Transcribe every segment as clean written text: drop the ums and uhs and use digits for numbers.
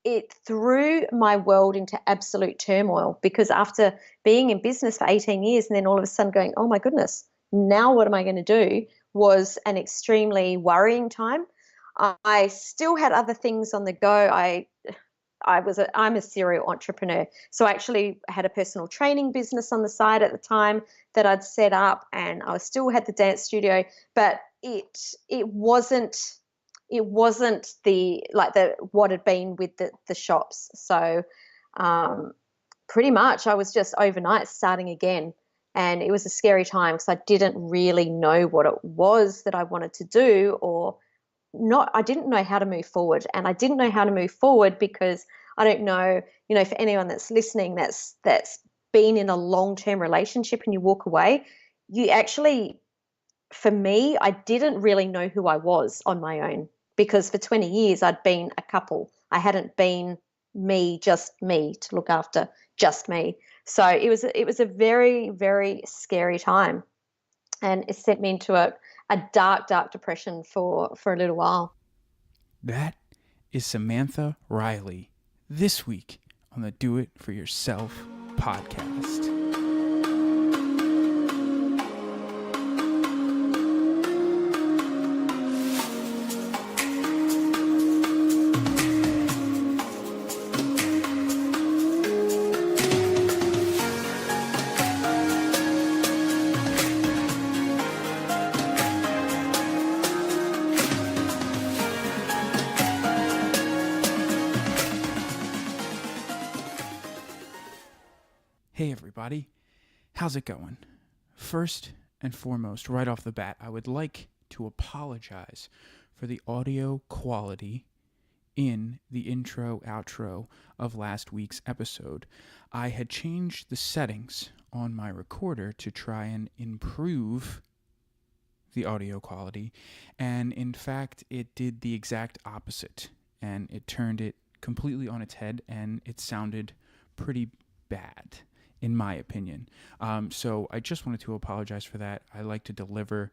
it threw my world into absolute turmoil, because after being in business for 18 years and then all of a sudden going, oh my goodness, now what am I going to do, was an extremely worrying time. I still had other things on the go. I'm a serial entrepreneur. So I actually had a personal training business on the side at the time that I'd set up, and I still had the dance studio, but it wasn't the like the what had been with the shops. So pretty much I was just overnight starting again. And it was a scary time because I didn't really know what it was that I wanted to do, or not. I didn't know how to move forward. And I didn't know how to move forward because I don't know, for anyone that's listening that's been in a long-term relationship and you walk away, you actually, for me, I didn't really know who I was on my own, because for 20 years I'd been a couple. I hadn't been me, just me, to look after just me. So it was a very, very scary time, and it sent me into a dark, dark depression for a little while. That is Samantha Riley this week on the Do It For Yourself podcast. Hey everybody, how's it going? First and foremost, right off the bat, I would like to apologize for the audio quality in the intro-outro of last week's episode. I had changed the settings on my recorder to try and improve the audio quality, and in fact, it did the exact opposite, and it turned it completely on its head, and it sounded pretty bad, in my opinion. So I just wanted to apologize for that. I like to deliver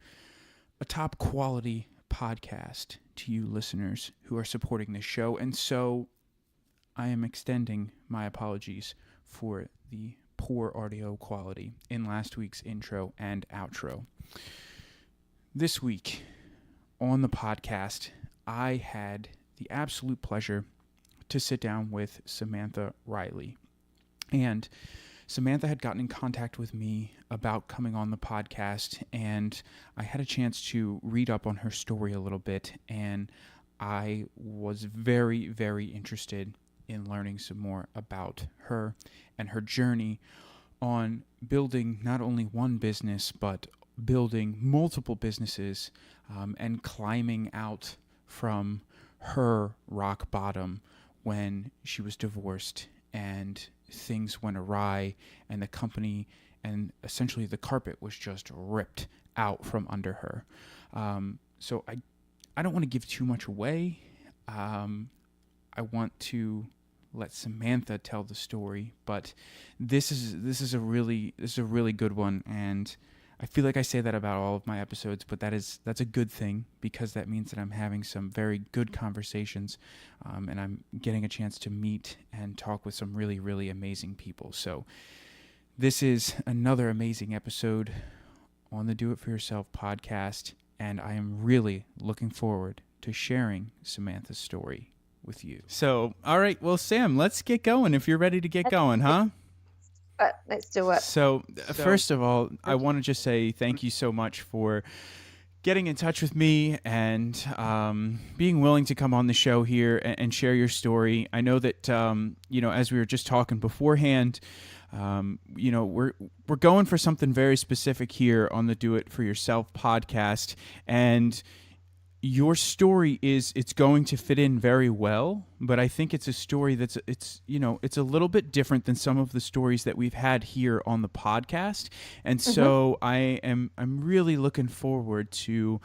a top quality podcast to you listeners who are supporting this show, and so I am extending my apologies for the poor audio quality in last week's intro and outro. This week on the podcast, I had the absolute pleasure to sit down with Samantha Riley. And Samantha had gotten in contact with me about coming on the podcast, and I had a chance to read up on her story a little bit, and I was very, very interested in learning some more about her and her journey on building not only one business, but building multiple businesses, and climbing out from her rock bottom when she was divorced and things went awry, and the company and essentially the carpet was just ripped out from under her. So I don't want to give too much away. I want to let Samantha tell the story, but this is a really good one, and I feel like I say that about all of my episodes, but that's a good thing, because that means that I'm having some very good conversations, and I'm getting a chance to meet and talk with some really, really amazing people. So this is another amazing episode on the Do It For Yourself podcast, and I am really looking forward to sharing Samantha's story with you. So, all right, well, Sam, let's get going if you're ready to get going, huh? But let's do it. So, first of all, I want to just say thank you so much for getting in touch with me and being willing to come on the show here and share your story. I know that, as we were just talking beforehand, we're going for something very specific here on the Do It For Yourself podcast, and your story it's going to fit in very well, but I think it's a story it's a little bit different than some of the stories that we've had here on the podcast, and so I'm really looking forward to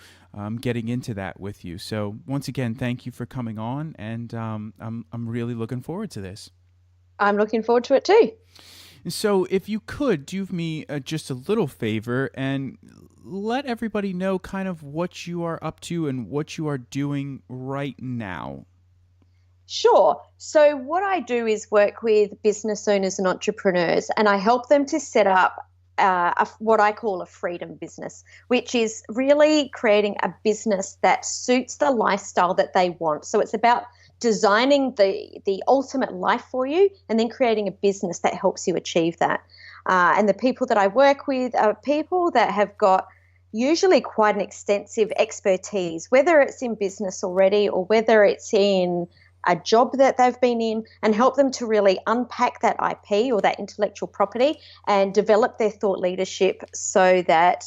getting into that with you. So once again, thank you for coming on, and I'm really looking forward to this. I'm looking forward to it too. So if you could do me just a little favor and let everybody know kind of what you are up to and what you are doing right now. Sure. So, what I do is work with business owners and entrepreneurs, and I help them to set up what I call a freedom business, which is really creating a business that suits the lifestyle that they want. So, it's about designing the ultimate life for you and then creating a business that helps you achieve that. And the people that I work with are people that have got usually quite an extensive expertise, whether it's in business already or whether it's in a job that they've been in, and help them to really unpack that IP or that intellectual property and develop their thought leadership so that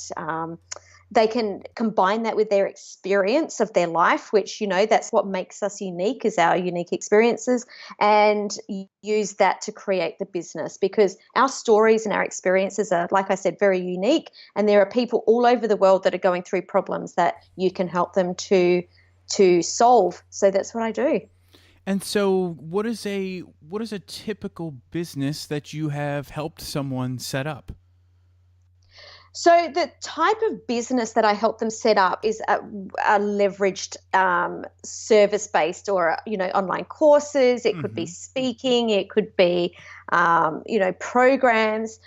they can combine that with their experience of their life, which, that's what makes us unique, is our unique experiences, and use that to create the business, because our stories and our experiences are, like I said, very unique, and there are people all over the world that are going through problems that you can help them to solve. So that's what I do. And so, what is a typical business that you have helped someone set up? So the type of business that I help them set up is a leveraged service-based, or online courses. It could be Hmm. speaking. It could be programs.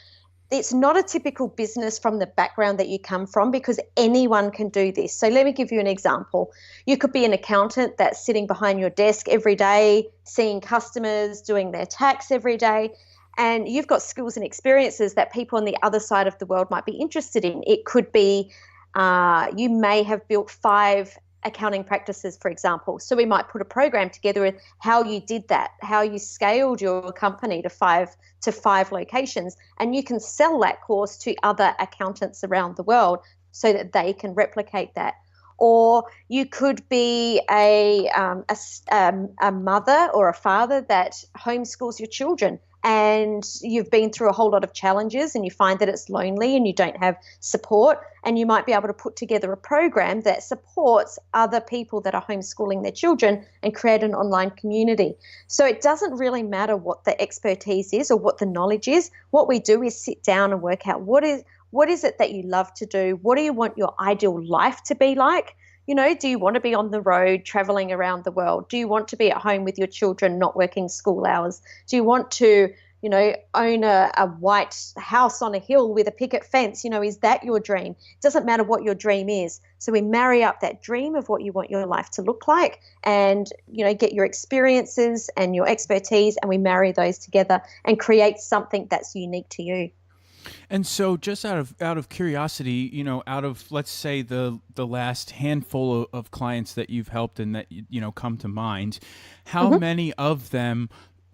It's not a typical business from the background that you come from, because anyone can do this. So let me give you an example. You could be an accountant that's sitting behind your desk every day, seeing customers, doing their tax every day, and you've got skills and experiences that people on the other side of the world might be interested in. It could be you may have built 5 accounting practices, for example. So we might put a program together with how you did that, how you scaled your company to five locations, and you can sell that course to other accountants around the world so that they can replicate that. Or you could be a mother or a father that homeschools your children, and you've been through a whole lot of challenges and you find that it's lonely and you don't have support, and you might be able to put together a program that supports other people that are homeschooling their children and create an online community. So it doesn't really matter what the expertise is or what the knowledge is. What we do is sit down and work out what is it that you love to do? What do you want your ideal life to be like? Do you want to be on the road traveling around the world? Do you want to be at home with your children, not working school hours? Do you want to, own a white house on a hill with a picket fence? Is that your dream? It doesn't matter what your dream is. So we marry up that dream of what you want your life to look like, and, get your experiences and your expertise, and we marry those together and create something that's unique to you. And so, just out of curiosity, out of, let's say, the last handful of clients that you've helped and that come to mind, how Mhm. many of them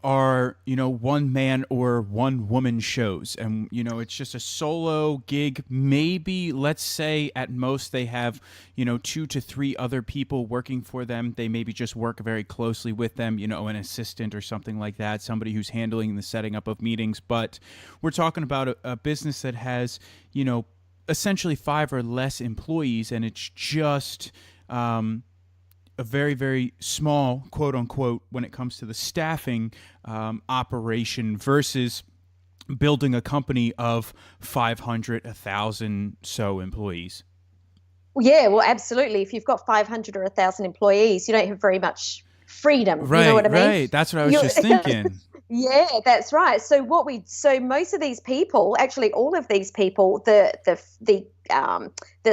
are one man or one woman shows, and it's just a solo gig? Maybe, let's say, at most they have 2 to 3 other people working for them. They maybe just work very closely with them, an assistant or something like that, somebody who's handling the setting up of meetings. But we're talking about a business that has essentially 5 or less employees, and it's just a very, very small, quote unquote, when it comes to the staffing operation, versus building a company of 500, 1,000 so employees. Yeah, well, absolutely. If you've got 500 or 1,000 employees, you don't have very much freedom. You know Right, what I mean? right. That's what I was You, just thinking. yeah, that's right. So most of these people, actually all of these people, the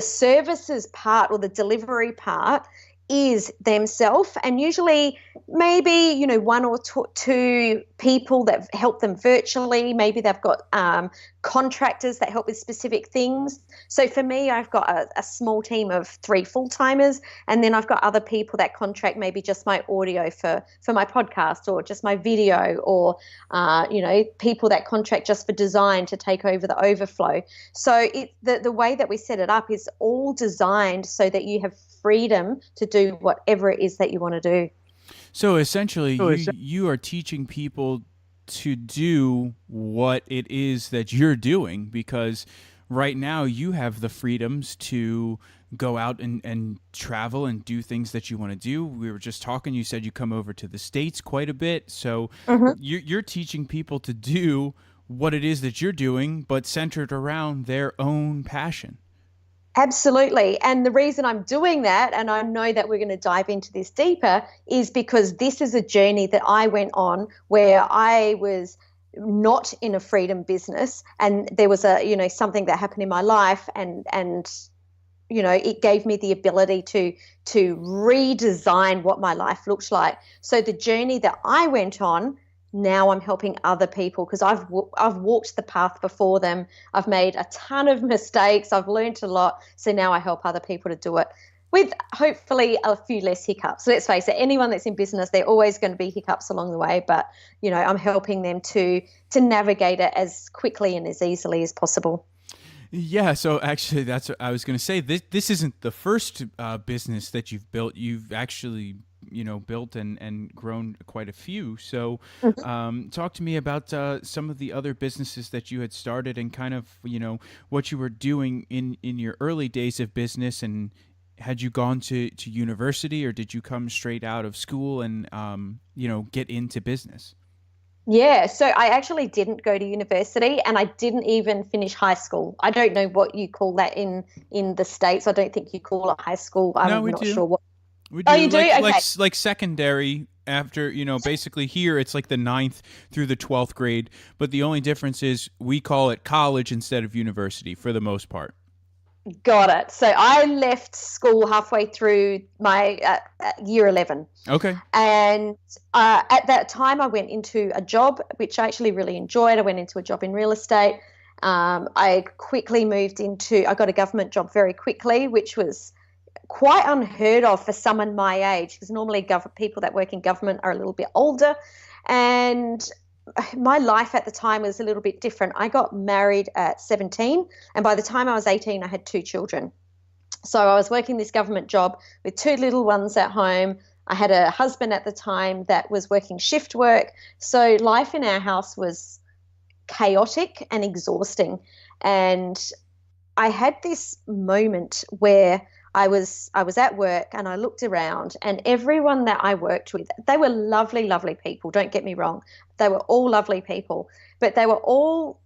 services part or the delivery part is themselves, and usually maybe one or two people that help them virtually. Maybe they've got contractors that help with specific things. So for me, I've got a small team of 3 full-timers, and then I've got other people that contract maybe just my audio for my podcast, or just my video, or people that contract just for design to take over the overflow. So the way that we set it up is all designed so that you have freedom to do whatever it is that you want to do. So essentially, you are teaching people to do what it is that you're doing, because right now you have the freedoms to go out and travel and do things that you want to do. We were just talking, you said you come over to the States quite a bit. So Mhm. you're teaching people to do what it is that you're doing, but centered around their own passion. Absolutely. And the reason I'm doing that, and I know that we're going to dive into this deeper, is because this is a journey that I went on where I was not in a freedom business, and there was something that happened in my life, and it gave me the ability to redesign what my life looks like. So the journey that I went on, now I'm helping other people because I've walked the path before them. I've made a ton of mistakes. I've learned a lot. So now I help other people to do it with hopefully a few less hiccups. So let's face it, anyone that's in business, there are always going to be hiccups along the way, but I'm helping them to navigate it as quickly and as easily as possible. Yeah, so actually, that's what I was going to say. This isn't the first business that you've built. You've actually, built and grown quite a few. So, talk to me about some of the other businesses that you had started and kind of, what you were doing in your early days of business. And had you gone to university, or did you come straight out of school and, get into business? Yeah, so I actually didn't go to university and I didn't even finish high school. I don't know what you call that in the States. I don't think you call it high school. No, I'm we not do. sure what. We Oh, do you do? Okay. like secondary after, basically here it's like the ninth through the 12th grade, but the only difference is we call it college instead of university for the most part. Got it. So I left school halfway through my year 11. Okay. And at that time, I went into a job, which I actually really enjoyed. I went into a job in real estate. I quickly I got a government job very quickly, which was quite unheard of for someone my age, because normally people that work in government are a little bit older. And my life at the time was a little bit different. I got married at 17, and by the time I was 18, I had two children. So I was working this government job with two little ones at home. I had a husband at the time that was working shift work. So life in our house was chaotic and exhausting. And I had this moment where I was at work and I looked around, and everyone that I worked with, they were lovely, lovely people. Don't get me wrong. They were all lovely people, but they were all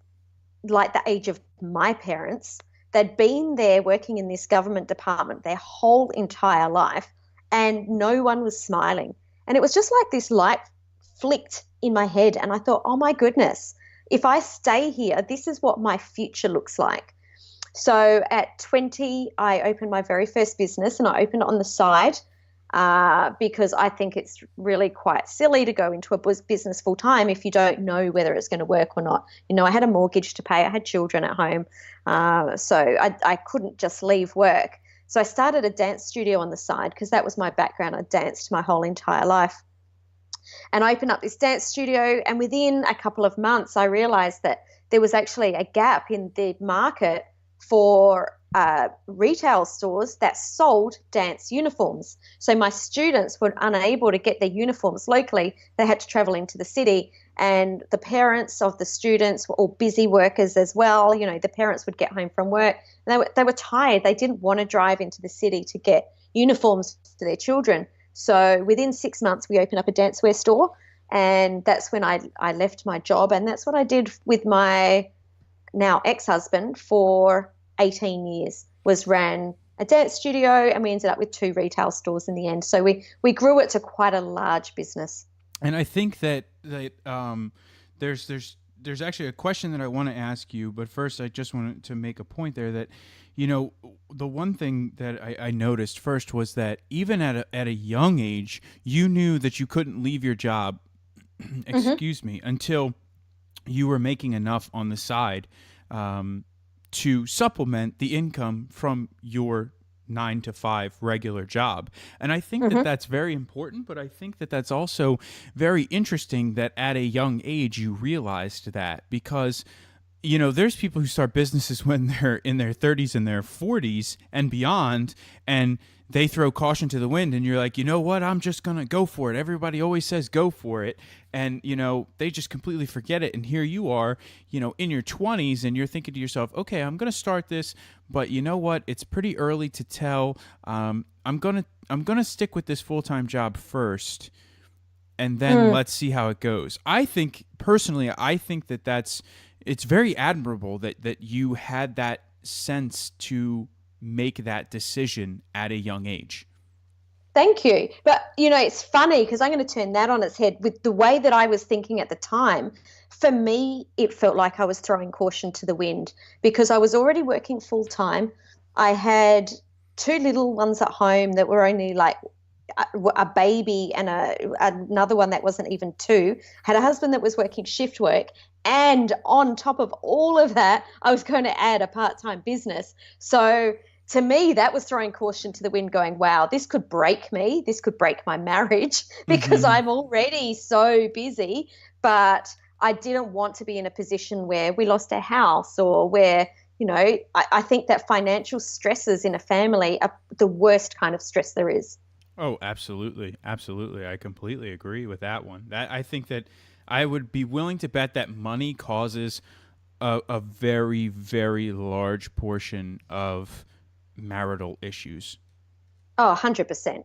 like the age of my parents. They'd been there working in this government department their whole entire life, and no one was smiling. And it was just like this light flicked in my head, and I thought, oh my goodness, if I stay here, this is what my future looks like. So at 20, I opened my very first business, and I opened it on the side because I think it's really quite silly to go into a business full time if you don't know whether it's going to work or not. I had a mortgage to pay. I had children at home, so I couldn't just leave work. So I started a dance studio on the side because that was my background. I danced my whole entire life. And I opened up this dance studio, and within a couple of months, I realized that there was actually a gap in the market for retail stores that sold dance uniforms. So my students were unable to get their uniforms locally. They had to travel into the city, and the parents of the students were all busy workers as well. The parents would get home from work and they were tired. They didn't want to drive into the city to get uniforms for their children. So within 6 months, we opened up a dancewear store, and that's when I left my job, and that's what I did with my now ex-husband for 18 years, was ran a dance studio, and we ended up with 2 retail stores in the end. So we grew it to quite a large business. And I think that there's actually a question that I want to ask you, but first I just wanted to make a point there that the one thing that I noticed first was that even at a young age, you knew that you couldn't leave your job, excuse me, until you were making enough on the side to supplement the income from your 9 to 5 regular job. And I think that that's very important, but I think that that's also very interesting that at a young age you realized that, because there's people who start businesses when they're in their 30s and their 40s and beyond, and they throw caution to the wind, and you're like, you know what, I'm just going to go for it. Everybody always says go for it. And, they just completely forget it. And here you are, in your 20s, and you're thinking to yourself, okay, I'm going to start this, but you know what? It's pretty early to tell. I'm going to stick with this full-time job first, and then let's see how it goes. I think that it's very admirable that you had that sense to make that decision at a young age. Thank you. But, it's funny because I'm going to turn that on its head with the way that I was thinking at the time. For me, it felt like I was throwing caution to the wind because I was already working full time. I had two little ones at home that were only like a baby and another one that wasn't even two. Had a husband that was working shift work. And on top of all of that, I was going to add a part-time business. So to me, that was throwing caution to the wind going, wow, this could break me. This could break my marriage because I'm already so busy. But I didn't want to be in a position where we lost our house or where, I think that financial stresses in a family are the worst kind of stress there is. Oh, absolutely. Absolutely. I completely agree with that one. I think that I would be willing to bet that money causes a very, very large portion of marital issues. Oh, 100%.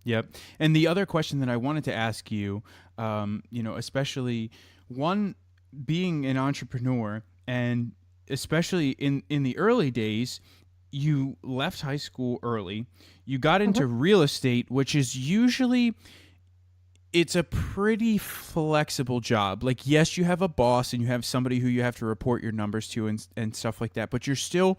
Yep. And the other question that I wanted to ask you, especially one being an entrepreneur and especially in the early days, you left high school early. You got into real estate, which is usually it's a pretty flexible job. Like, yes, you have a boss and you have somebody who you have to report your numbers to and stuff like that, but you're still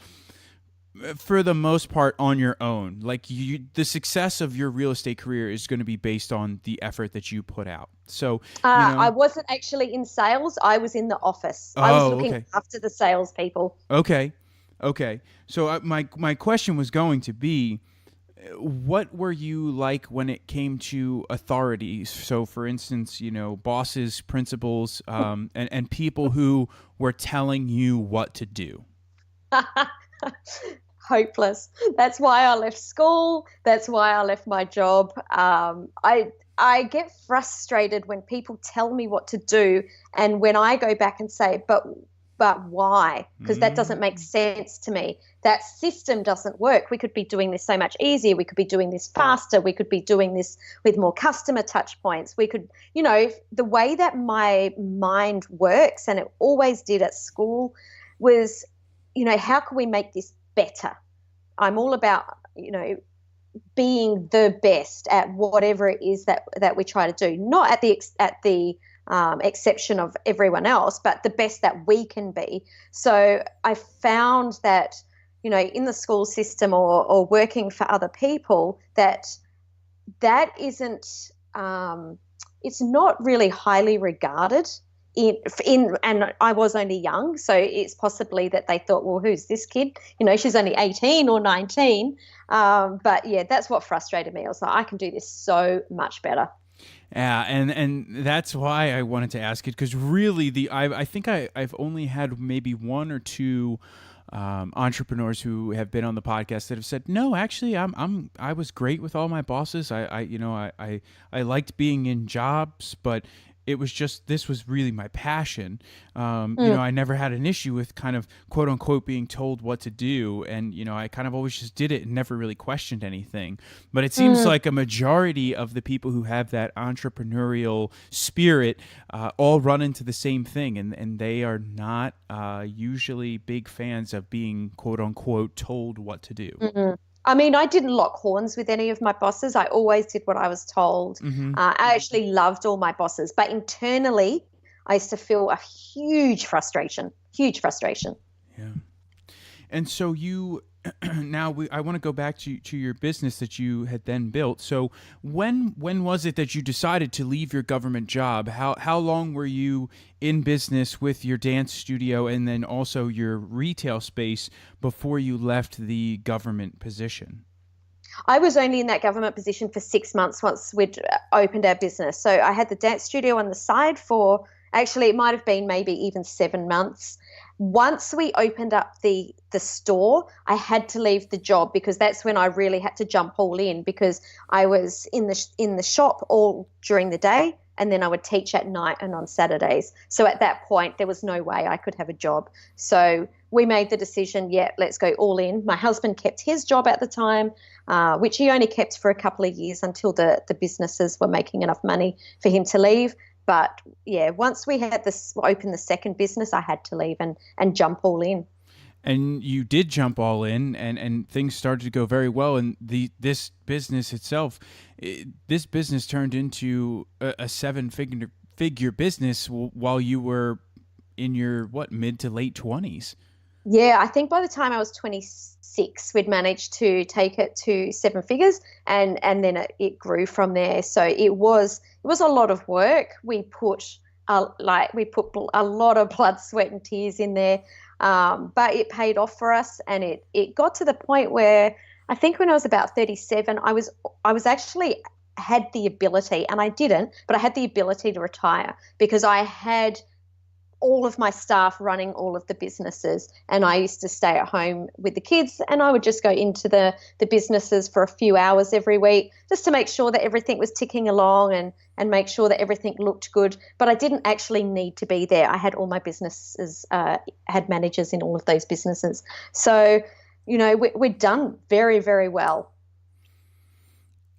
for the most part on your own. Like the success of your real estate career is going to be based on the effort that you put out. So, I wasn't actually in sales. I was in the office. I was looking after the salespeople. Okay. So my question was going to be, what were you like when it came to authorities? So, for instance, bosses, principals, and people who were telling you what to do. Hopeless. That's why I left school. That's why I left my job. I get frustrated when people tell me what to do, and when I go back and say, but why? Because that doesn't make sense to me. That system doesn't work. We could be doing this so much easier. We could be doing this faster. We could be doing this with more customer touch points. We could, the way that my mind works, and it always did at school, was, how can we make this better? I'm all about, being the best at whatever it is that we try to do, not at the exception of everyone else, but the best that we can be. So I found that, in the school system or working for other people, that isn't, it's not really highly regarded and I was only young, so it's possibly that they thought, well, who's this kid? She's only 18 or 19. But yeah, that's what frustrated me. I was like, I can do this so much better. Yeah, and that's why I wanted to ask it, because really I think I've only had maybe one or two entrepreneurs who have been on the podcast that have said, no, actually I was great with all my bosses. I liked being in jobs, but it was just, this was really my passion. I never had an issue with kind of quote unquote being told what to do. And, I kind of always just did it and never really questioned anything. But it seems like a majority of the people who have that entrepreneurial spirit all run into the same thing. And they are not usually big fans of being quote unquote told what to do. Mm-hmm. I mean, I didn't lock horns with any of my bosses. I always did what I was told. I actually loved all my bosses, but internally I used to feel a huge frustration. Yeah. And so you, I want to go back to your business that you had then built. So when was it that you decided to leave your government job? How long were you in business with your dance studio and then also your retail space before you left the government position? I was only in that government position for 6 months once we'd opened our business. So I had the dance studio on the side for, actually it might have been maybe even 7 months. Once we opened up the store, I had to leave the job because that's when I really had to jump all in, because I was in the shop all during the day and then I would teach at night and on Saturdays. So at that point, there was no way I could have a job. So we made the decision, let's go all in. My husband kept his job at the time, which he only kept for a couple of years until the businesses were making enough money for him to leave. But yeah, once we had opened the second business, I had to leave and jump all in. And you did jump all in, and things started to go very well. And this business itself, this business turned into a seven figure business while you were in your mid to late 20s. Yeah, I think by the time I was 26, we'd managed to take it to seven figures, and then it grew from there. So it was a lot of work. We put a lot of blood, sweat, and tears in there, but it paid off for us, and it got to the point where I think when I was about 37, I was actually had the ability, and I didn't, but I had the ability to retire because I had all of my staff running all of the businesses, and I used to stay at home with the kids, and I would just go into the businesses for a few hours every week just to make sure that everything was ticking along, and make sure that everything looked good. But I didn't actually need to be there. I had all my businesses, had managers in all of those businesses. So, we're done very, very well.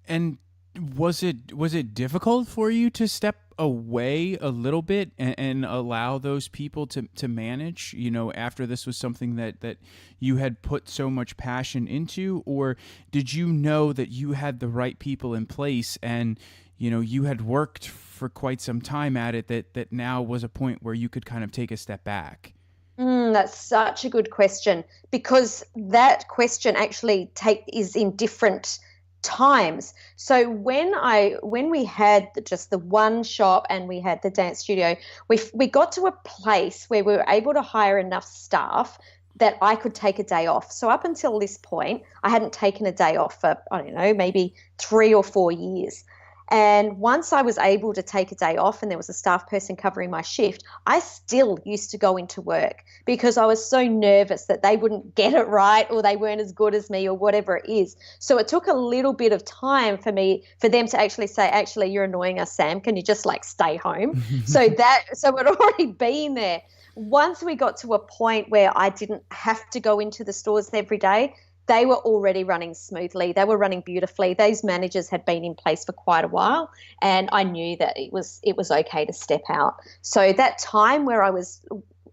And was it difficult for you to step away a little bit and allow those people to manage, after this was something that you had put so much passion into? Or did you know that you had the right people in place, and you had worked for quite some time at it, that now was a point where you could kind of take a step back? That's such a good question, because that question actually is in different times. So when we had just the one shop and we had the dance studio, we got to a place where we were able to hire enough staff that I could take a day off. So up until this point, I hadn't taken a day off for, I don't know, maybe 3 or 4 years. And once I was able to take a day off and there was a staff person covering my shift, I still used to go into work because I was so nervous that they wouldn't get it right, or they weren't as good as me, or whatever it is. So it took a little bit of time for them to actually say, actually, you're annoying us, Sam. Can you just stay home? So it had already been there. Once we got to a point where I didn't have to go into the stores every day, they were already running smoothly. They were running beautifully. Those managers had been in place for quite a while, and I knew that it was okay to step out. So that time where I was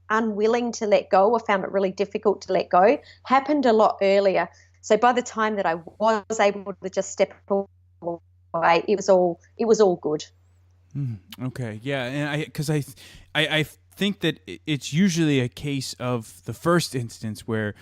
unwilling to let go, or found it really difficult to let go, happened a lot earlier. So by the time that I was able to just step away, it was all good. Okay, yeah, and I think that it's usually a case of the first instance where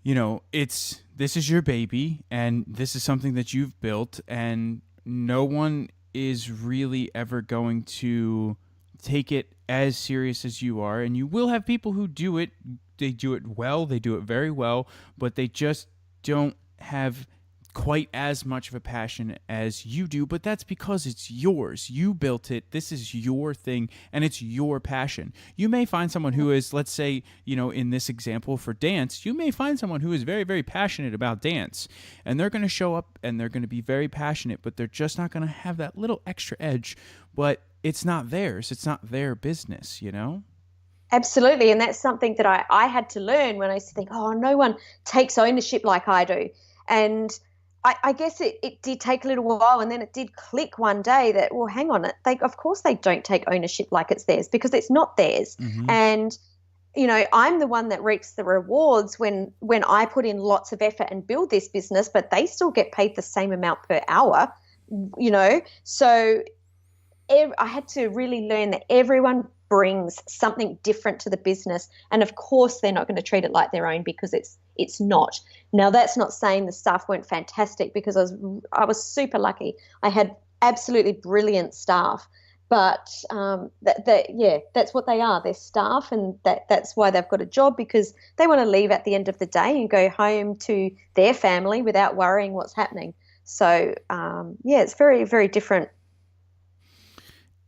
this is your baby, and this is something that you've built, and no one is really ever going to take it as serious as you are. And you will have people who do it, they do it well, they do it very well, but they just don't have quite as much of a passion as you do. But that's because it's yours. You built it. This is your thing, and it's your passion. You may find someone who is, let's say, in this example for dance, you may find someone who is very, very passionate about dance, and they're going to show up and they're going to be very passionate, but they're just not going to have that little extra edge. But it's not theirs. It's not their business. Absolutely. And that's something that I had to learn when I used to think, oh, no one takes ownership like I do. And I guess it did take a little while, and then it did click one day that, well, hang on, of course they don't take ownership like it's theirs, because it's not theirs. Mm-hmm. And I'm the one that reaps the rewards when I put in lots of effort and build this business, but they still get paid the same amount per hour. So I had to really learn that everyone brings something different to the business, and of course they're not going to treat it like their own, because it's not. Now, that's not saying the staff weren't fantastic, because I was super lucky. I had absolutely brilliant staff, but that's what they are. They're staff, and that's why they've got a job, because they want to leave at the end of the day and go home to their family without worrying what's happening. So it's very, very different.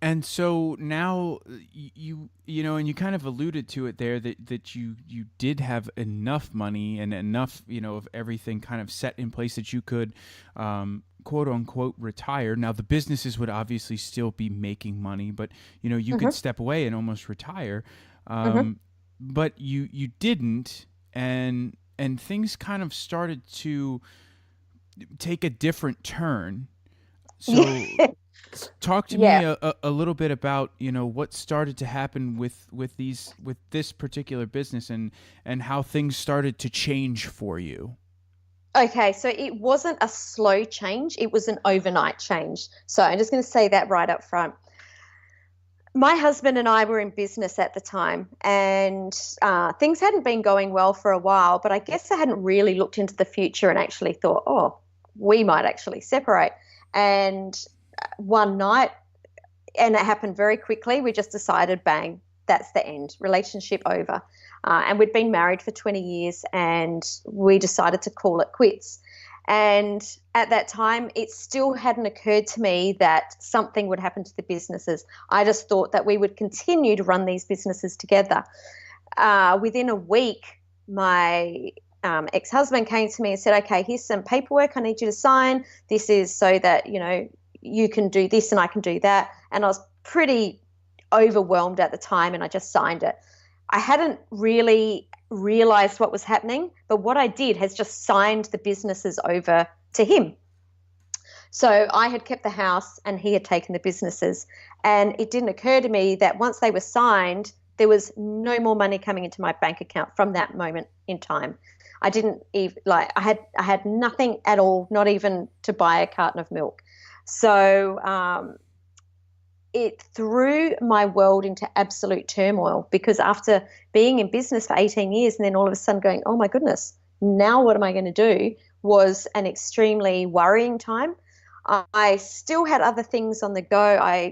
And so now and you kind of alluded to it there, that you did have enough money and enough, of everything kind of set in place that you could, quote unquote, retire. Now the businesses would obviously still be making money, but you Mm-hmm. could step away and almost retire. Mm-hmm. But you didn't, and things kind of started to take a different turn. So Talk to Yeah. me a little bit about what started to happen with this particular business, and how things started to change for you. Okay, so it wasn't a slow change, it was an overnight change. So I'm just going to say that right up front. My husband and I were in business at the time, and things hadn't been going well for a while, but I guess I hadn't really looked into the future and actually thought, oh, we might actually separate. And one night, and it happened very quickly, we just decided, bang, that's the end, relationship over. And we'd been married for 20 years, and we decided to call it quits. And at that time, it still hadn't occurred to me that something would happen to the businesses. I just thought that we would continue to run these businesses together. Within a week, my ex-husband came to me and said, okay, here's some paperwork I need you to sign. This is so that, you can do this and I can do that. And I was pretty overwhelmed at the time, and I just signed it. I hadn't really realized what was happening, but what I did has just signed the businesses over to him. So I had kept the house and he had taken the businesses. And it didn't occur to me that once they were signed, there was no more money coming into my bank account from that moment in time. I didn't even I had nothing at all, not even to buy a carton of milk. So it threw my world into absolute turmoil, because after being in business for 18 years and then all of a sudden going, oh my goodness, now what am I going to do, was an extremely worrying time. I still had other things on the go.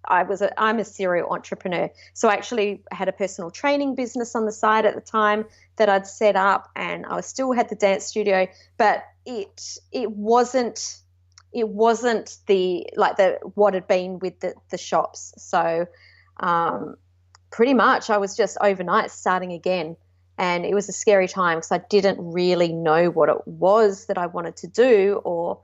I'm a serial entrepreneur. So I actually had a personal training business on the side at the time that I'd set up, and I still had the dance studio, but it wasn't the what had been with the shops. So pretty much I was just overnight starting again, and it was a scary time because I didn't really know what it was that I wanted to do, or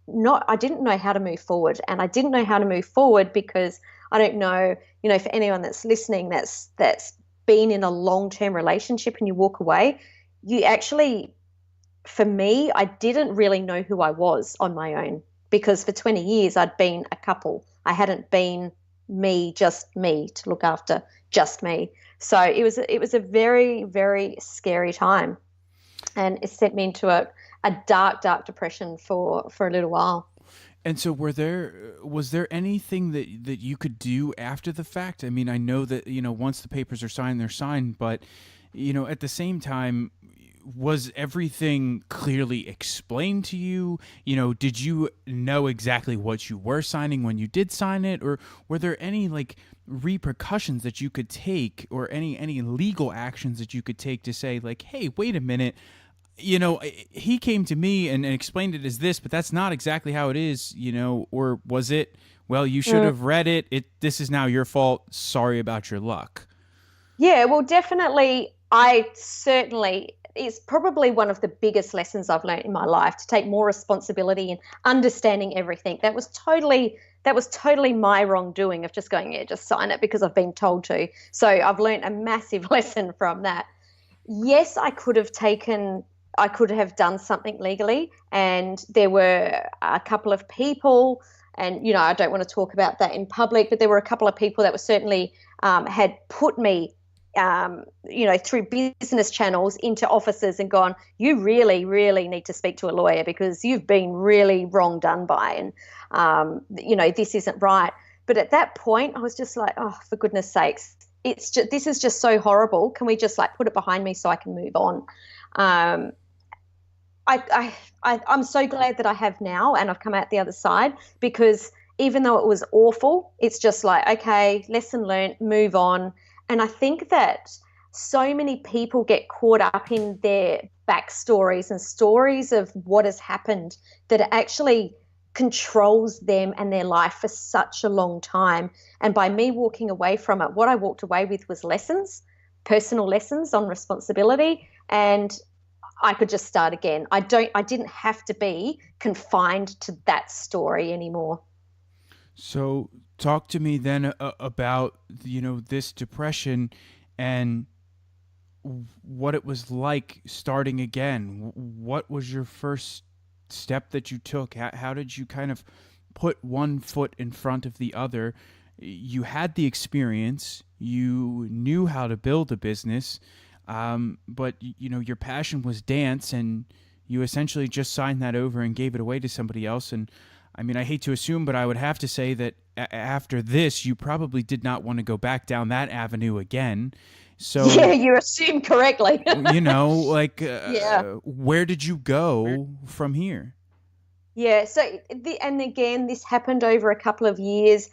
not. I didn't know how to move forward, and I didn't know how to move forward because I don't know, for anyone that's listening that's been in a long-term relationship and you walk away, you actually, for me, I didn't really know who I was on my own, because for 20 years I'd been a couple. I hadn't been me, just me, to look after just me. So it was a very, very scary time, and it sent me into a dark, dark depression for a little while. And so, was there anything that you could do after the fact? I mean, I know that once the papers are signed, they're signed, but at the same time, was everything clearly explained to you? Did you know exactly what you were signing when you did sign it, or were there any like repercussions that you could take, or any legal actions that you could take to say like, hey, wait a minute, he came to me and explained it as this, but that's not exactly how it is, or was it, well, you should Mm. have read it. This is now your fault. Sorry about your luck. Yeah, well, definitely. I certainly, it's probably one of the biggest lessons I've learned in my life, to take more responsibility and understanding everything. That was totally my wrongdoing of just going, yeah, just sign it because I've been told to. So I've learned a massive lesson from that. Yes, I could have done something legally, and there were a couple of people, and I don't want to talk about that in public, but there were a couple of people that were certainly had put me, through business channels into offices and gone, you really, really need to speak to a lawyer because you've been really wrong done by, and this isn't right. But at that point, I was just like, oh, for goodness sakes, this is just so horrible. Can we just like put it behind me so I can move on? Um, I'm so glad that I have now, and I've come out the other side, because even though it was awful, it's just like, okay, lesson learned, move on. And I think that so many people get caught up in their backstories and stories of what has happened, that it actually controls them and their life for such a long time. And by me walking away from it, what I walked away with was lessons, personal lessons on responsibility, and I could just start again. I didn't have to be confined to that story anymore. So talk to me then about this depression, and what it was like starting again. What was your first step that you took? How did you kind of put one foot in front of the other. You had the experience, you knew how to build a business, but your passion was dance, and you essentially just signed that over and gave it away to somebody else. And I mean, I hate to assume, but I would have to say that after this, you probably did not want to go back down that avenue again. So yeah, you assume correctly. yeah. Where did you go from here? Yeah. So, and again, this happened over a couple of years.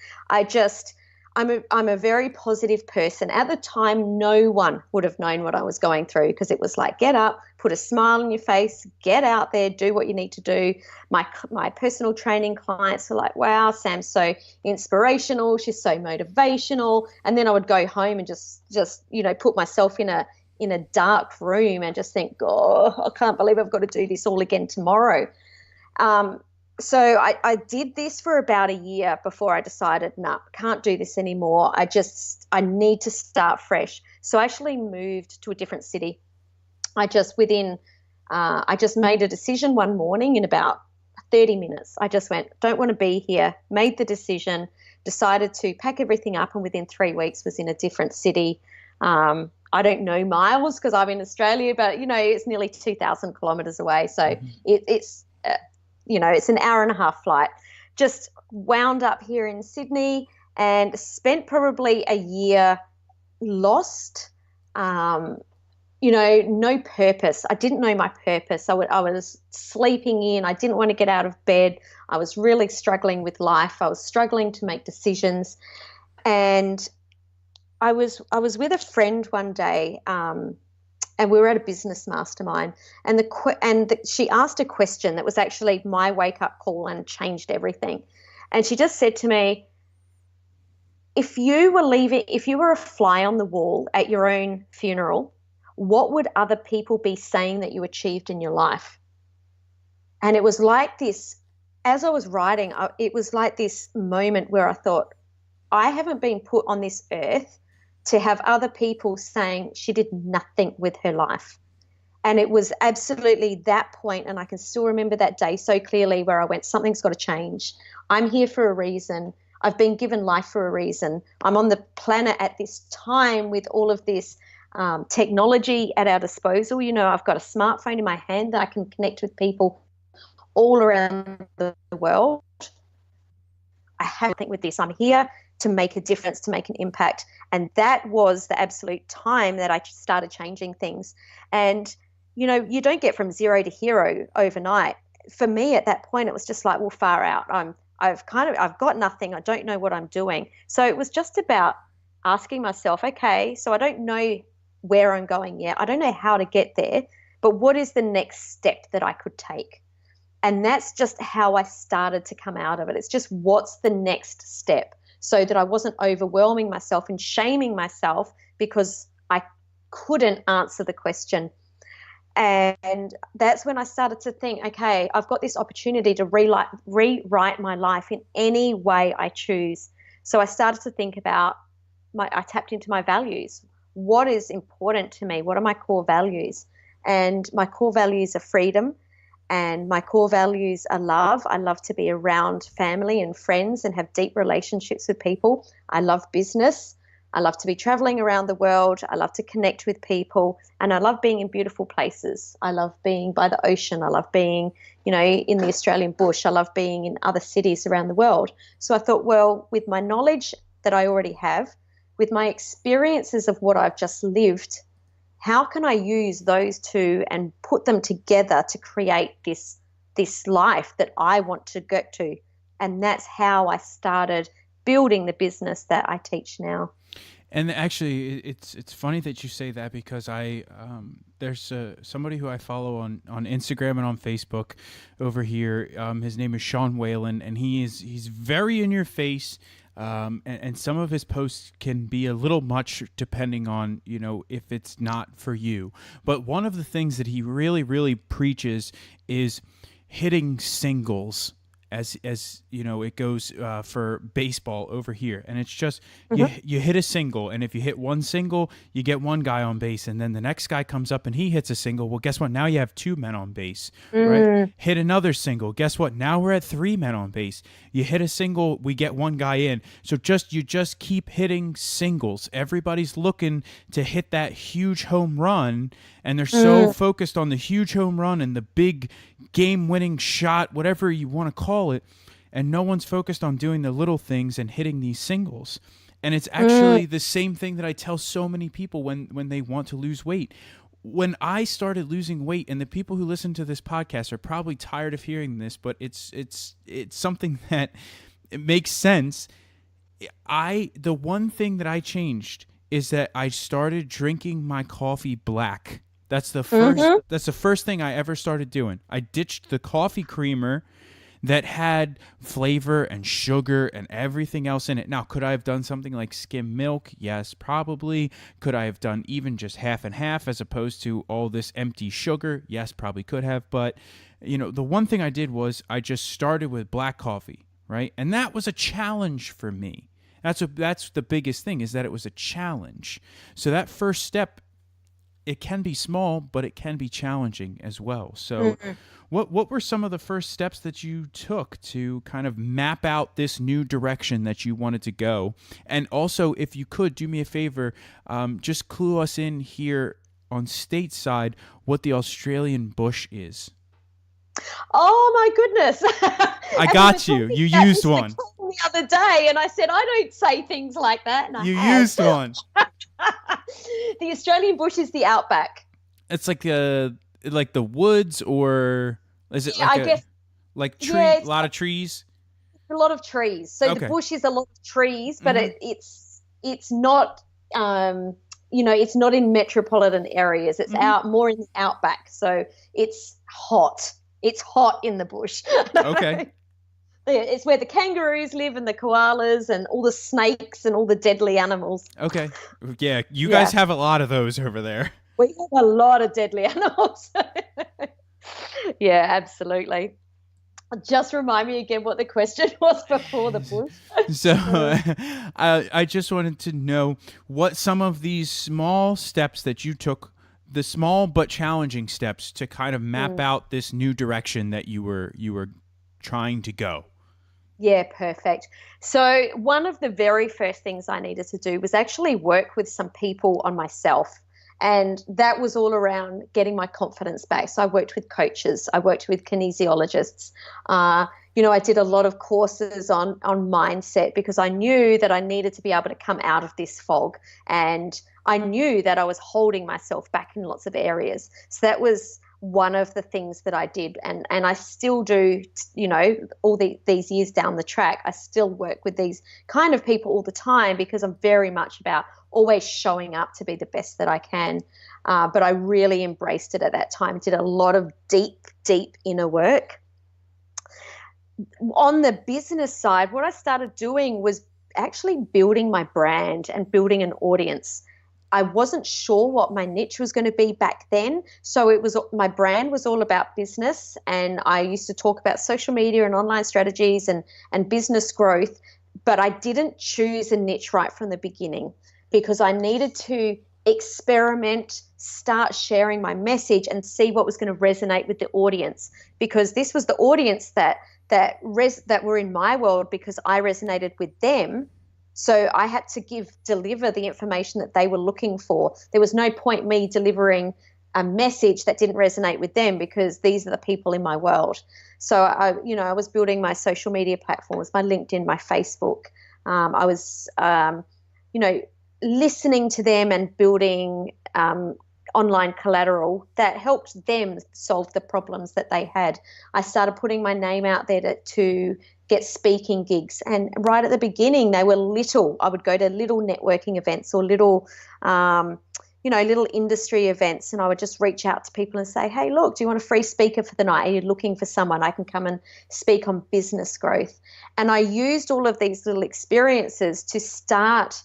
I'm a very positive person. At the time, no one would have known what I was going through, because it was like, get up, put a smile on your face, get out there, do what you need to do. My personal training clients were like, wow, Sam's so inspirational. She's so motivational. And then I would go home and just put myself in a dark room and just think, oh, I can't believe I've got to do this all again tomorrow. So I did this for about a year before I decided, nah, can't do this anymore. I need to start fresh. So I actually moved to a different city. I just made a decision one morning in about 30 minutes. I just went, don't want to be here, made the decision, decided to pack everything up, and within 3 weeks was in a different city. I don't know miles because I'm in Australia, but, it's nearly 2,000 kilometres away. So it's an hour and a half flight. Just wound up here in Sydney and spent probably a year lost, no purpose. I didn't know my purpose. I was sleeping in. I didn't want to get out of bed. I was really struggling with life. I was struggling to make decisions. And I was with a friend one day, and we were at a business mastermind, and she asked a question that was actually my wake-up call and changed everything. And she just said to me, if you were a fly on the wall at your own funeral, what would other people be saying that you achieved in your life? And it was like this, as I was writing, it was like this moment where I thought, I haven't been put on this earth to have other people saying she did nothing with her life. And it was absolutely that point, and I can still remember that day so clearly, where I went, something's got to change. I'm here for a reason. I've been given life for a reason. I'm on the planet at this time with all of this technology at our disposal. I've got a smartphone in my hand that I can connect with people all around the world. I have to think with this. I'm here to make a difference, to make an impact. And that was the absolute time that I started changing things. And, you don't get from zero to hero overnight. For me at that point, it was just like, well, far out. I've got nothing. I don't know what I'm doing. So it was just about asking myself, okay, so I don't know where I'm going yet. I don't know how to get there, but what is the next step that I could take? And that's just how I started to come out of it. It's just, what's the next step? So that I wasn't overwhelming myself and shaming myself because I couldn't answer the question. And that's when I started to think, okay, I've got this opportunity to rewrite my life in any way I choose. So I started to think about I tapped into my values. What is important to me? What are my core values? And my core values are freedom. And my core values are love. I love to be around family and friends and have deep relationships with people. I love business. I love to be traveling around the world. I love to connect with people. And I love being in beautiful places. I love being by the ocean. I love being, in the Australian bush. I love being in other cities around the world. So I thought, well, with my knowledge that I already have, with my experiences of what I've just lived, how can I use those two and put them together to create this life that I want to get to? And that's how I started building the business that I teach now. And actually, it's funny that you say that, because there's somebody who I follow on Instagram and on Facebook over here. His name is Sean Whalen, and he's very in your face. And some of his posts can be a little much depending on, if it's not for you. But one of the things that he really, really preaches is hitting singles as you know, it goes for baseball over here, and it's just Mm-hmm. you hit a single, and if you hit one single, you get one guy on base, and then the next guy comes up and he hits a single. Well, guess what? Now you have two men on base, right? Mm, Hit another single. Guess what? Now we're at three men on base. You hit a single, we get one guy in. So you just keep hitting singles. Everybody's looking to hit that huge home run, and they're so focused on the huge home run and the big game-winning shot, whatever you want to call it, and no one's focused on doing the little things and hitting these singles. And it's actually the same thing that I tell so many people when they want to lose weight. When I started losing weight, and the people who listen to this podcast are probably tired of hearing this, but it's something that it makes sense. The one thing that I changed is that I started drinking my coffee black. That's the first thing I ever started doing. I ditched the coffee creamer that had flavor and sugar and everything else in it. Now, could I have done something like skim milk? Yes, probably. Could I have done even just half and half as opposed to all this empty sugar? Yes, probably could have. But, the one thing I did was I just started with black coffee, right? And that was a challenge for me. That's the biggest thing, is that it was a challenge. So that first step, it can be small, but it can be challenging as well. So what were some of the first steps that you took to kind of map out this new direction that you wanted to go? And also, if you could, do me a favor, just clue us in here on stateside what the Australian bush is. Oh my goodness! I got you. You used one the other day, and I said I don't say things like that. And you used one. The Australian bush is the outback. It's like the woods, or is it I guess a lot of trees? A lot of trees. So the bush is a lot of trees, but it's not it's not in metropolitan areas. It's out more in the outback. So it's hot. It's hot in the bush. Okay. It's where the kangaroos live and the koalas and all the snakes and all the deadly animals. Okay. Yeah, you guys have a lot of those over there. We have a lot of deadly animals. Yeah, absolutely. Just remind me again what the question was before the bush. So I just wanted to know what some of these small steps that you took, the small but challenging steps to kind of map out this new direction that you were trying to go. Yeah, perfect. So one of the very first things I needed to do was actually work with some people on myself. And that was all around getting my confidence back. So I worked with coaches. I worked with kinesiologists. I did a lot of courses on mindset, because I knew that I needed to be able to come out of this fog. And I knew that I was holding myself back in lots of areas. So that was one of the things that I did, and I still do, all these years down the track. I still work with these kind of people all the time, because I'm very much about always showing up to be the best that I can. But I really embraced it at that time, did a lot of deep, deep inner work. On the business side, what I started doing was actually building my brand and building an audience. I wasn't sure what my niche was going to be back then. So my brand was all about business, and I used to talk about social media and online strategies and business growth, but I didn't choose a niche right from the beginning, because I needed to experiment, start sharing my message and see what was going to resonate with the audience, because this was the audience that were in my world, because I resonated with them. So I had to deliver the information that they were looking for. There was no point me delivering a message that didn't resonate with them, because these are the people in my world. So I was building my social media platforms, my LinkedIn, my Facebook. I was, listening to them and building online collateral that helped them solve the problems that they had. I started putting my name out there to get speaking gigs. And right at the beginning, they were little. I would go to little networking events or little industry events, and I would just reach out to people and say, hey, look, do you want a free speaker for the night? Are you looking for someone? I can come and speak on business growth. And I used all of these little experiences to start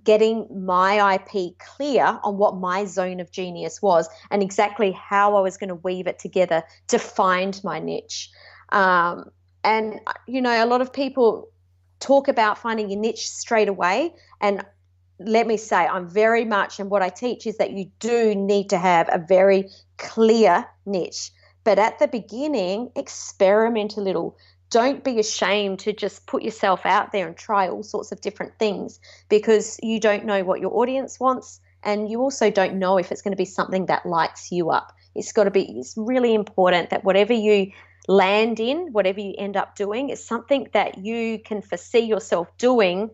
getting my IP clear on what my zone of genius was and exactly how I was going to weave it together to find my niche. Um, and, a lot of people talk about finding your niche straight away. And let me say, I'm very much, and what I teach is that you do need to have a very clear niche. But at the beginning, experiment a little. Don't be ashamed to just put yourself out there and try all sorts of different things, because you don't know what your audience wants, and you also don't know if it's going to be something that lights you up. It's really important that whatever you land in, whatever you end up doing, is something that you can foresee yourself doing,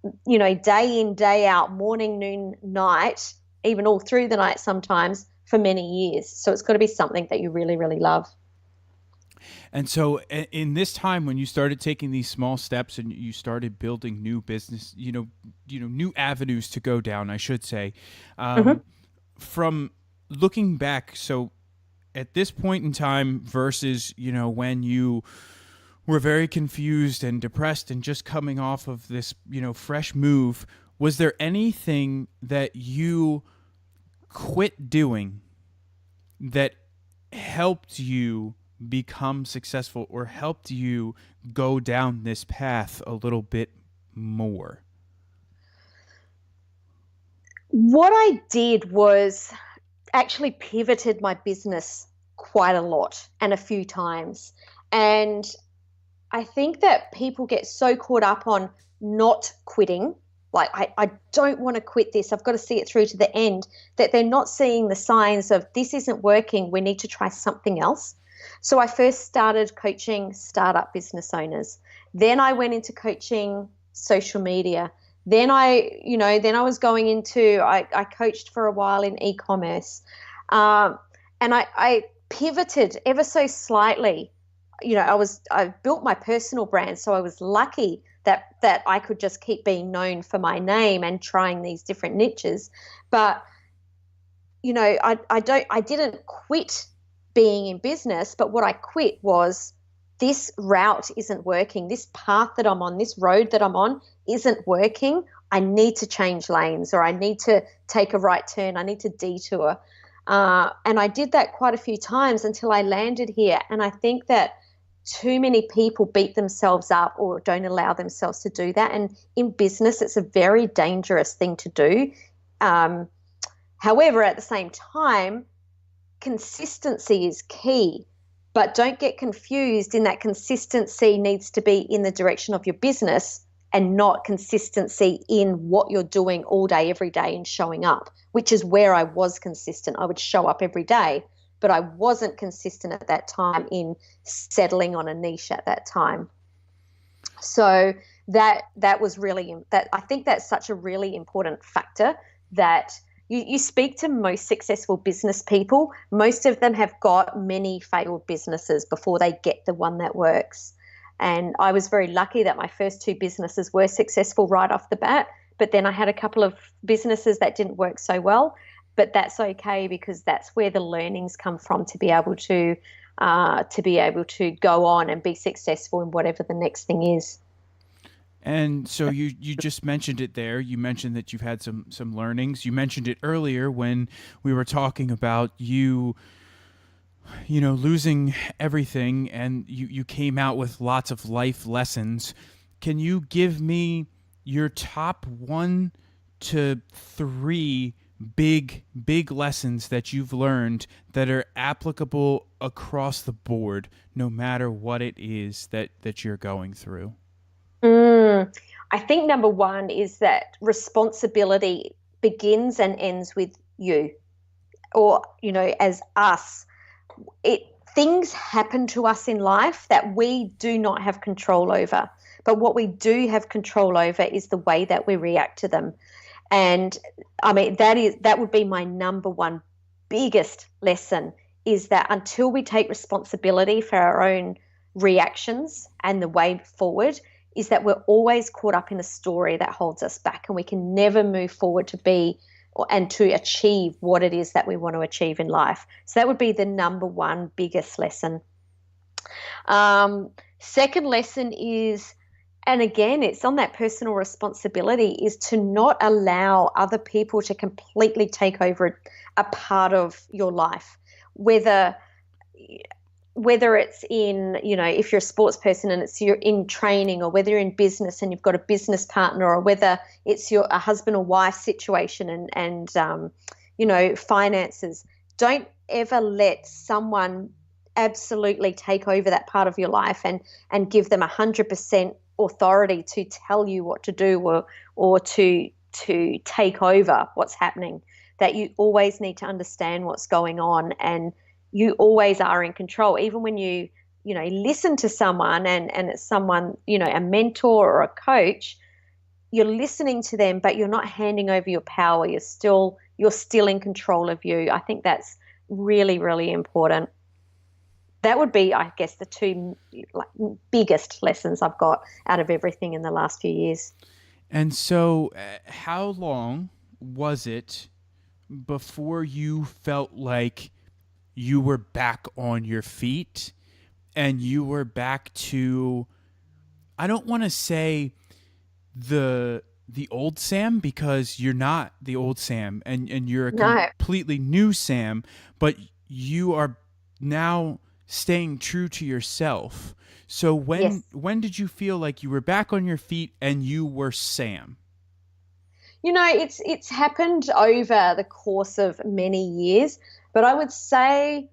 day in, day out, morning, noon, night, even all through the night sometimes, for many years. So it's got to be something that you really, really love. And so in this time when you started taking these small steps and you started building new business, new avenues to go down, I should say, from looking back, so at this point in time versus, when you were very confused and depressed and just coming off of this, fresh move, was there anything that you quit doing that helped you become successful or helped you go down this path a little bit more? What I did was actually pivoted my business quite a lot and a few times. And I think that people get so caught up on not quitting, like, I don't want to quit this, I've got to see it through to the end, that they're not seeing the signs of this isn't working, we need to try something else. So I first started coaching startup business owners. Then I went into coaching social media. Then I was going into, I coached for a while in e-commerce. And I pivoted ever so slightly. I built my personal brand, so I was lucky that I could just keep being known for my name and trying these different niches. But I didn't quit being in business, but what I quit was, this route isn't working. This path that I'm on, this road that I'm on isn't working. I need to change lanes, or I need to take a right turn. I need to detour. And I did that quite a few times until I landed here. And I think that too many people beat themselves up or don't allow themselves to do that. And in business, it's a very dangerous thing to do. However, at the same time, consistency is key, but don't get confused in that consistency needs to be in the direction of your business and not consistency in what you're doing all day, every day, and showing up, which is where I was consistent. I would show up every day, but I wasn't consistent at that time in settling on a niche at that time. So that was really, that I think that's such a really important factor, that you speak to most successful business people, most of them have got many failed businesses before they get the one that works. And I was very lucky that my first two businesses were successful right off the bat, but then I had a couple of businesses that didn't work so well. But that's okay, because that's where the learnings come from to be able to go on and be successful in whatever the next thing is. And so you just mentioned it there. You mentioned that you've had some learnings. You mentioned it earlier when we were talking about you losing everything, and you came out with lots of life lessons. Can you give me your top 1 to 3 big lessons that you've learned that are applicable across the board, no matter what it is that you're going through? I think number 1 is that responsibility begins and ends with you, or, as us. Things happen to us in life that we do not have control over. But what we do have control over is the way that we react to them. And I mean, that would be my number 1 biggest lesson, is that until we take responsibility for our own reactions and the way forward, is that we're always caught up in a story that holds us back, and we can never move forward to be and to achieve what it is that we want to achieve in life. So that would be the number 1 biggest lesson. Second lesson is, and again, it's on that personal responsibility, is to not allow other people to completely take over a part of your life. Whether whether it's in, if you're a sports person and you're in training, or whether you're in business and you've got a business partner, or whether it's a husband or wife situation and finances. Don't ever let someone absolutely take over that part of your life and give them 100% authority to tell you what to do, or to take over what's happening. That you always need to understand what's going on, and you always are in control. Even when you listen to someone, and it's someone, a mentor or a coach, you're listening to them, but you're not handing over your power. You're still in control of you. I think that's really, really important. That would be, I guess, the two biggest lessons I've got out of everything in the last few years. And so, how long was it before you felt like you were back on your feet and you were back to, I don't want to say the old Sam, because you're not the old Sam, and you're a No. completely new Sam, but you are now staying true to yourself. So Yes. when did you feel like you were back on your feet and you were Sam? It's happened over the course of many years, but I would say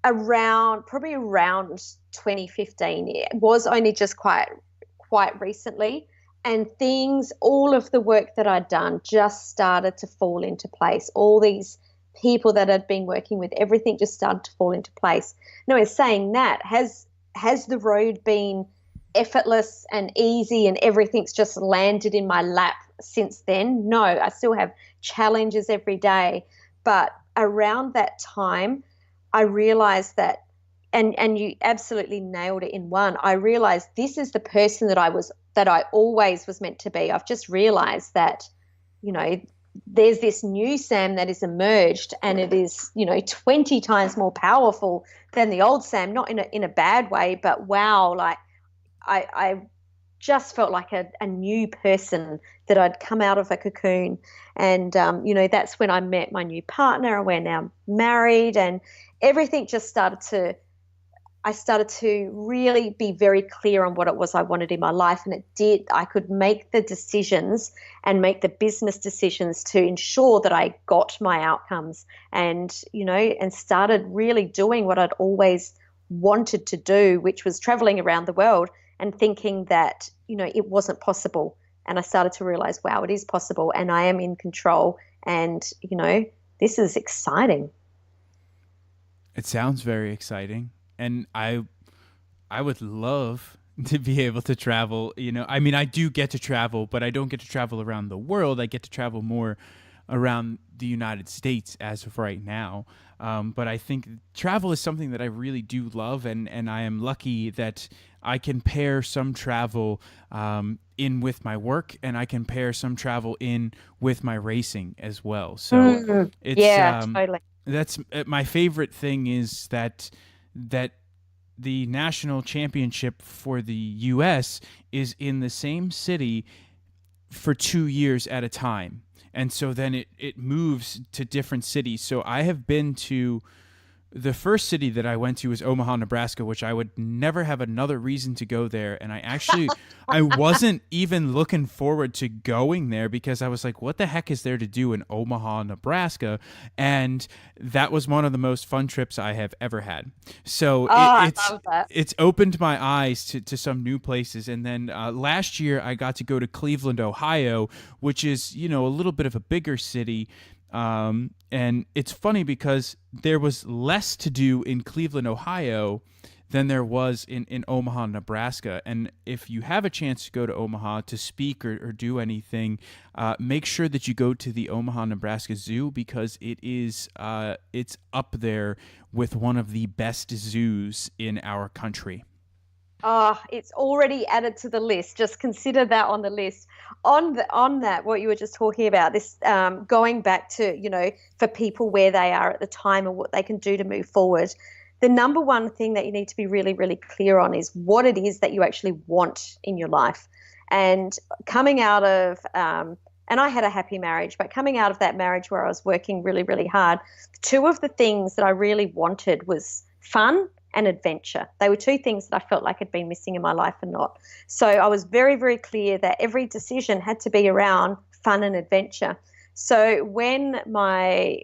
probably around 2015. It was only just quite recently, and all of the work that I'd done just started to fall into place. All these people that I'd been working with, everything just started to fall into place. No, in saying that, has the road been effortless and easy and everything's just landed in my lap since then? No, I still have challenges every day. But around that time, I realized that, and you absolutely nailed it in one, I realized this is the person that I always was meant to be. I've just realized that, there's this new Sam that has emerged, and it is, 20 times more powerful than the old Sam, not in a bad way, but wow, like I just felt like a new person, that I'd come out of a cocoon. And, that's when I met my new partner, and we're now married, and everything just I started to really be very clear on what it was I wanted in my life. And it did. I could make the decisions and make the business decisions to ensure that I got my outcomes, and, and started really doing what I'd always wanted to do, which was traveling around the world and thinking that, it wasn't possible. And I started to realize, wow, it is possible, and I am in control. And, this is exciting. It sounds very exciting. And I would love to be able to travel. I mean, I do get to travel, but I don't get to travel around the world. I get to travel more around the United States as of right now. But I think travel is something that I really do love, and I am lucky that I can pair some travel in with my work, and I can pair some travel in with my racing as well. So it's Yeah, totally. that's my favorite thing is that the national championship for the U.S. is in the same city for 2 years at a time. And so then it moves to different cities. So I have been to, the first city that I went to was Omaha, Nebraska, which I would never have another reason to go there. And I wasn't even looking forward to going there, because I was like, what the heck is there to do in Omaha, Nebraska? And that was one of the most fun trips I have ever had. So I love that. it's opened my eyes to some new places. And then last year I got to go to Cleveland, Ohio, which is, a little bit of a bigger city. And it's funny because there was less to do in Cleveland, Ohio than there was in Omaha, Nebraska. And if you have a chance to go to Omaha to speak or do anything, make sure that you go to the Omaha, Nebraska Zoo, because it's up there with one of the best zoos in our country. Oh, it's already added to the list. Just consider that on the list. On that, what you were just talking about, this going back to, for people where they are at the time and what they can do to move forward. The number one thing that you need to be really, really clear on is what it is that you actually want in your life. And coming out of, and I had a happy marriage, but coming out of that marriage where I was working really, really hard, two of the things that I really wanted was fun and adventure. They were two things that I felt like had been missing in my life and not. So I was very, very clear that every decision had to be around fun and adventure. So when my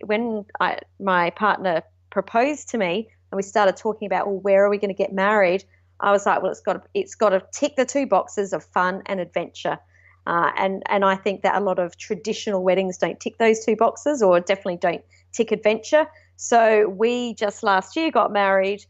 partner proposed to me and we started talking about, well, where are we going to get married? I was like, well, it's got to tick the two boxes of fun and adventure. And I think that a lot of traditional weddings don't tick those two boxes, or definitely don't tick adventure. So we just last year got married.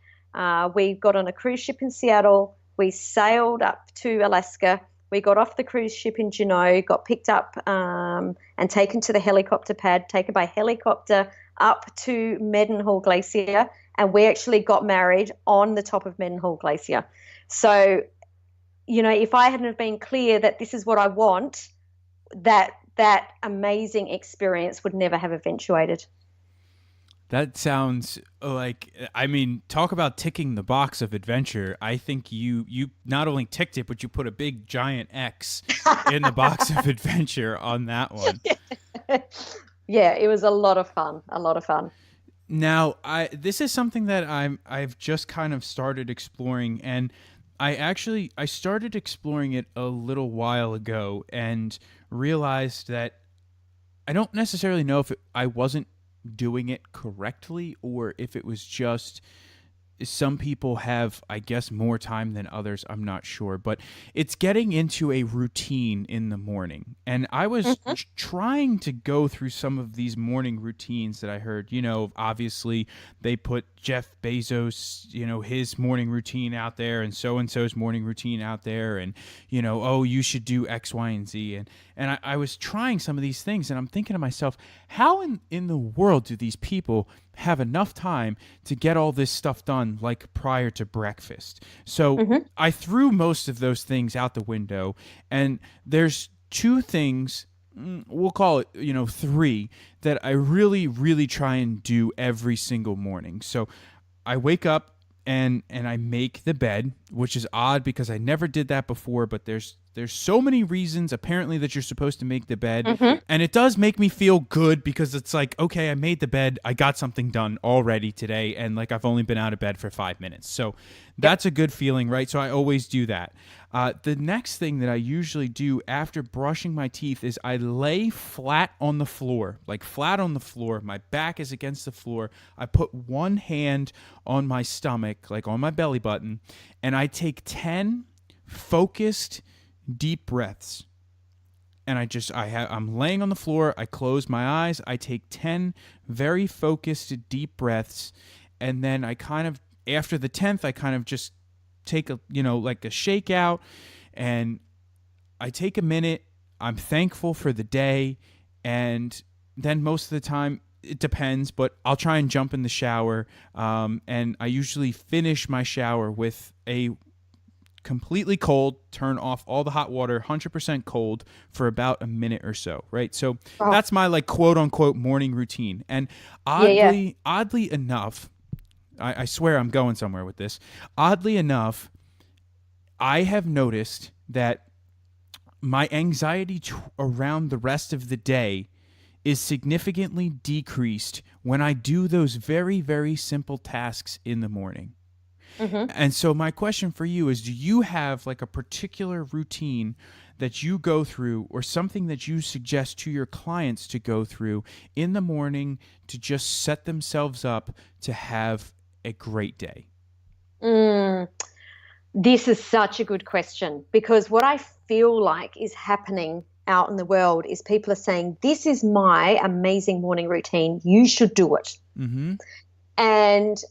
We got on a cruise ship in Seattle. We sailed up to Alaska. We got off the cruise ship in Juneau, got picked up and taken to the helicopter pad, taken by helicopter up to Mendenhall Glacier, and we actually got married on the top of Mendenhall Glacier. So, if I hadn't have been clear that this is what I want, that amazing experience would never have eventuated. That sounds like, talk about ticking the box of adventure. I think you not only ticked it, but you put a big giant X in the box of adventure on that one. Yeah, it was a lot of fun. Now, this is something that I've just kind of started exploring, and I started exploring it a little while ago and realized that I don't necessarily know if I wasn't doing it correctly, or if it was just some people have, I guess, more time than others. I'm not sure, but it's getting into a routine in the morning. And I was trying to go through some of these morning routines that I heard. Obviously they put Jeff Bezos, his morning routine out there, and so-and-so's morning routine out there, and, oh, you should do X, Y, and Z. And I was trying some of these things, and I'm thinking to myself, how in the world do these people have enough time to get all this stuff done, like prior to breakfast? So I threw most of those things out the window, and there's two things, we'll call it, three, that I really, really try and do every single morning. So I wake up and I make the bed, which is odd because I never did that before, but there's so many reasons apparently that you're supposed to make the bed, and it does make me feel good because it's like, okay, I made the bed, I got something done already today, and like I've only been out of bed for 5 minutes. So that's a good feeling, right? So I always do that. The next thing that I usually do after brushing my teeth is I lay flat on the floor, my back is against the floor. I put one hand on my stomach, like on my belly button, and I take 10 focused deep breaths. And I'm laying on the floor, I close my eyes, I take 10 very focused deep breaths, and then after the 10th, I kind of just take like a shakeout, and I take a minute, I'm thankful for the day, and then most of the time, it depends, but I'll try and jump in the shower, and I usually finish my shower with a completely cold, turn off all the hot water, 100% cold for about a minute or so, right? So that's my like quote unquote morning routine. And oddly enough, I swear I'm going somewhere with this. Oddly enough, I have noticed that my anxiety around the rest of the day is significantly decreased when I do those very, very simple tasks in the morning. And so my question for you is, do you have like a particular routine that you go through, or something that you suggest to your clients to go through in the morning to just set themselves up to have a great day? This is such a good question, because what I feel like is happening out in the world is people are saying, this is my amazing morning routine, you should do it. And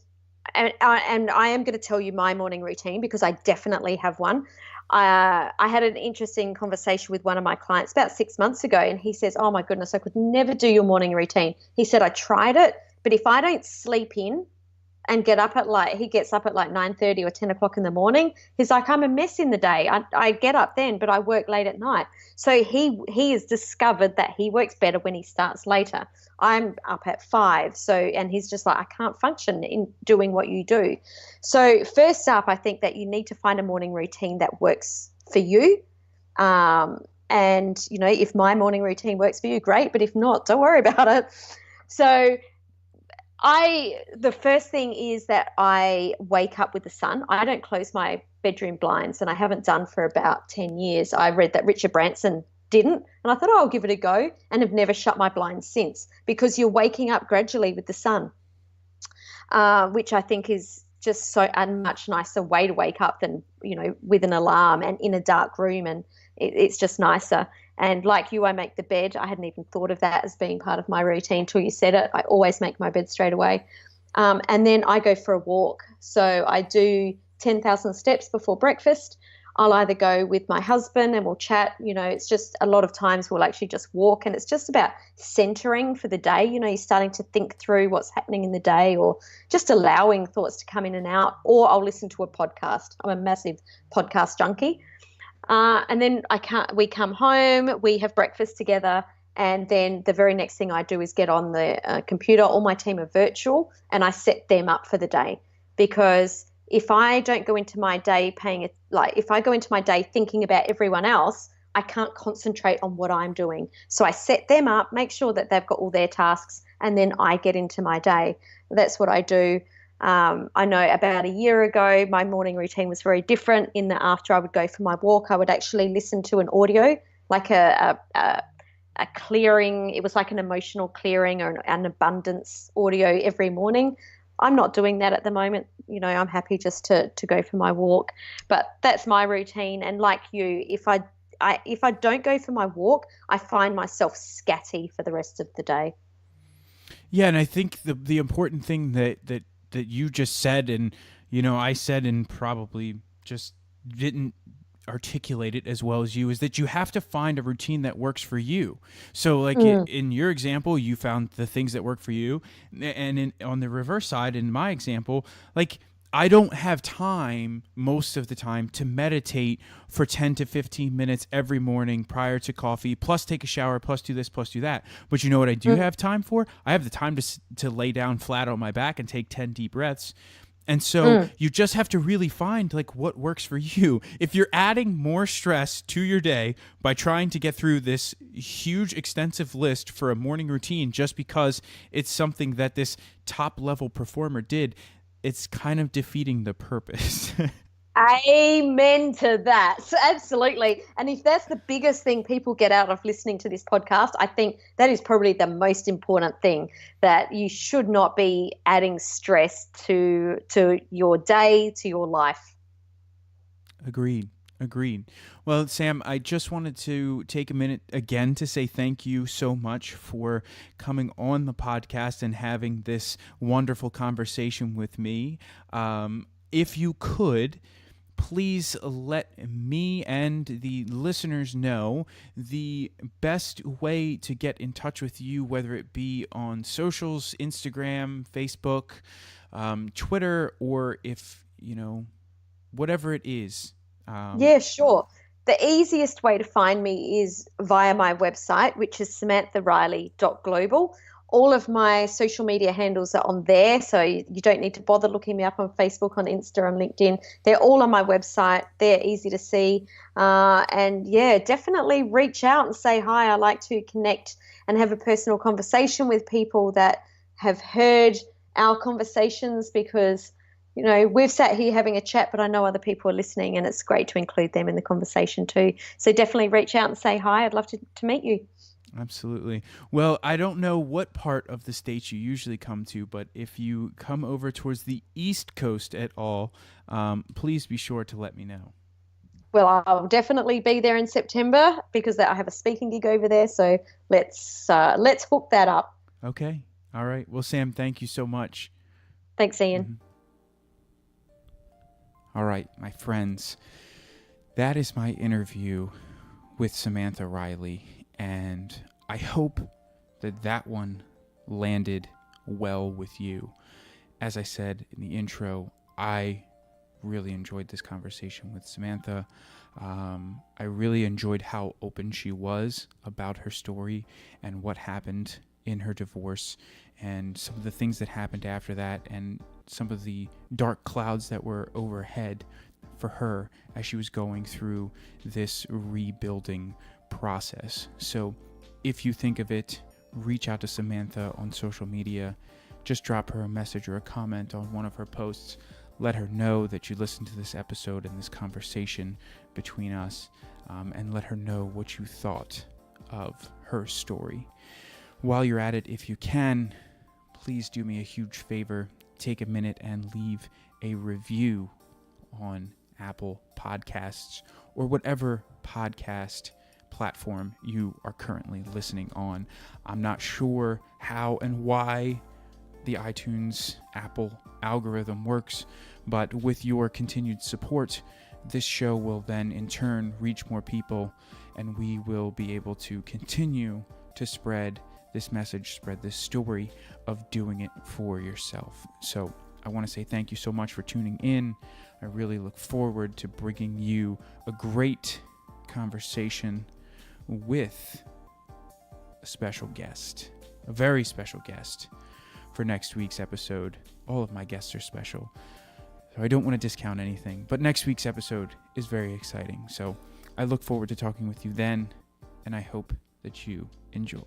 I am going to tell you my morning routine because I definitely have one. I had an interesting conversation with one of my clients about 6 months ago, and he says, oh my goodness, I could never do your morning routine. He said, I tried it, but if I don't sleep in and get up at he gets up at like 9:30 or 10 o'clock in the morning, he's like, I'm a mess in the day. I get up then, but I work late at night. So he has discovered that he works better when he starts later. I'm up at 5. So, and he's just like, I can't function in doing what you do. So first up, I think that you need to find a morning routine that works for you. And, if my morning routine works for you, great. But if not, don't worry about it. So The first thing is that I wake up with the sun. I don't close my bedroom blinds, and I haven't done for about 10 years. I read that Richard Branson didn't, and I thought, oh, I'll give it a go, and have never shut my blinds since, because you're waking up gradually with the sun, which I think is just so a much nicer way to wake up than, with an alarm and in a dark room, and it's just nicer. And like you, I make the bed. I hadn't even thought of that as being part of my routine until you said it. I always make my bed straight away. And then I go for a walk. So I do 10,000 steps before breakfast. I'll either go with my husband and we'll chat. It's just a lot of times we'll actually just walk, and it's just about centering for the day. You're starting to think through what's happening in the day, or just allowing thoughts to come in and out. Or I'll listen to a podcast. I'm a massive podcast junkie. And then we come home, we have breakfast together, and then the very next thing I do is get on the computer. All my team are virtual, and I set them up for the day, because if I don't go into my day if I go into my day thinking about everyone else, I can't concentrate on what I'm doing. So I set them up, make sure that they've got all their tasks, and then I get into my day. That's what I do. I know about a year ago, my morning routine was very different, in that after I would go for my walk, I would actually listen to an audio, like a clearing. It was like an emotional clearing or an abundance audio every morning. I'm not doing that at the moment. I'm happy just to go for my walk, but that's my routine. And like you, if I don't go for my walk, I find myself scatty for the rest of the day. Yeah, and I think the important thing that you just said, and I said and probably just didn't articulate it as well as you, is that you have to find a routine that works for you. So like in your example, you found the things that work for you, and on the reverse side, in my example, like I don't have time most of the time to meditate for 10 to 15 minutes every morning prior to coffee, plus take a shower, plus do this, plus do that. But you know what I do have time for? I have the time to lay down flat on my back and take 10 deep breaths. And so you just have to really find like what works for you. If you're adding more stress to your day by trying to get through this huge extensive list for a morning routine just because it's something that this top level performer did, it's kind of defeating the purpose. Amen to that. Absolutely. And if that's the biggest thing people get out of listening to this podcast, I think that is probably the most important thing, that you should not be adding stress to your day, to your life. Agreed. Well, Sam, I just wanted to take a minute again to say thank you so much for coming on the podcast and having this wonderful conversation with me. If you could, please let me and the listeners know the best way to get in touch with you, whether it be on socials, Instagram, Facebook, Twitter, or if, whatever it is. Yeah, sure. The easiest way to find me is via my website, which is samanthariley.global. All of my social media handles are on there, so you don't need to bother looking me up on Facebook, on Insta, on LinkedIn. They're all on my website. They're easy to see. And yeah, definitely reach out and say hi. I like to connect and have a personal conversation with people that have heard our conversations, because we've sat here having a chat, but I know other people are listening, and it's great to include them in the conversation too. So definitely reach out and say hi. I'd love to meet you. Absolutely. Well, I don't know what part of the state you usually come to, but if you come over towards the East Coast at all, please be sure to let me know. Well, I'll definitely be there in September, because I have a speaking gig over there. So let's hook that up. Okay. All right. Well, Sam, thank you so much. Thanks, Ian. Mm-hmm. All right, my friends, that is my interview with Samantha Riley. And I hope that one landed well with you. As I said in the intro, I really enjoyed this conversation with Samantha. I really enjoyed how open she was about her story and what happened in her divorce, and some of the things that happened after that, and some of the dark clouds that were overhead for her as she was going through this rebuilding process. So if you think of it, reach out to Samantha on social media, just drop her a message or a comment on one of her posts. Let her know that you listened to this episode and this conversation between us, and let her know what you thought of her story. While you're at it, if you can, please do me a huge favor. Take a minute and leave a review on Apple Podcasts or whatever podcast platform you are currently listening on. I'm not sure how and why the iTunes Apple algorithm works, but with your continued support, this show will then in turn reach more people, and we will be able to continue to spread this message, spread this story of doing it for yourself. So I want to say thank you so much for tuning in. I really look forward to bringing you a great conversation with a special guest, a very special guest for next week's episode. All of my guests are special, so I don't want to discount anything, but next week's episode is very exciting. So I look forward to talking with you then, and I hope that you enjoy.